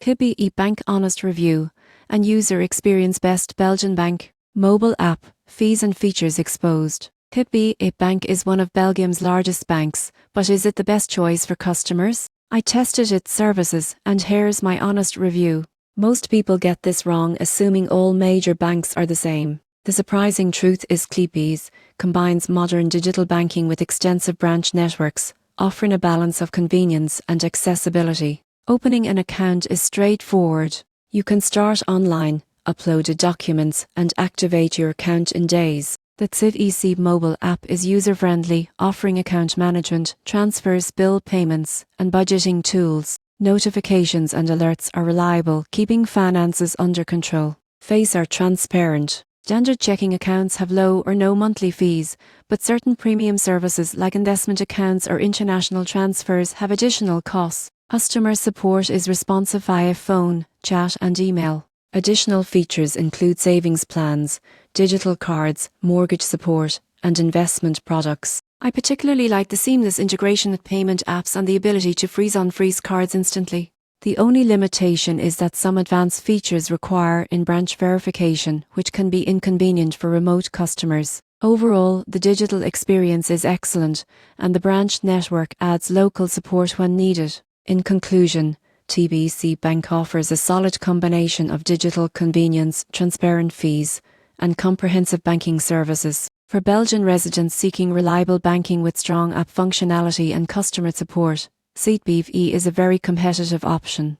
KBC Bank Honest Review and User Experience Best Belgian Bank Mobile App Fees and Features Exposed. KBC Bank is one of Belgium's largest banks, but is it the best choice for customers? I tested its services and here's my honest review. Most people get this wrong, assuming all major banks are the same. The surprising truth is KBC combines modern digital banking with extensive branch networks, offering a balance of convenience and accessibility. Opening an account is straightforward. You can start online, upload documents, and activate your account in days. The KBC mobile app is user-friendly, offering account management, transfers, bill payments, and budgeting tools. Notifications and alerts are reliable, keeping finances under control. Fees are transparent. Standard checking accounts have low or no monthly fees, but certain premium services like investment accounts or international transfers have additional costs. Customer support is responsive via phone, chat, and email. Additional features include savings plans, digital cards, mortgage support, and investment products. I particularly like the seamless integration with payment apps and the ability to freeze cards instantly. The only limitation is that some advanced features require in-branch verification, which can be inconvenient for remote customers. Overall, the digital experience is excellent, and the branch network adds local support when needed. In conclusion, KBC Bank offers a solid combination of digital convenience, transparent fees, and comprehensive banking services. For Belgian residents seeking reliable banking with strong app functionality and customer support, KBC is a very competitive option.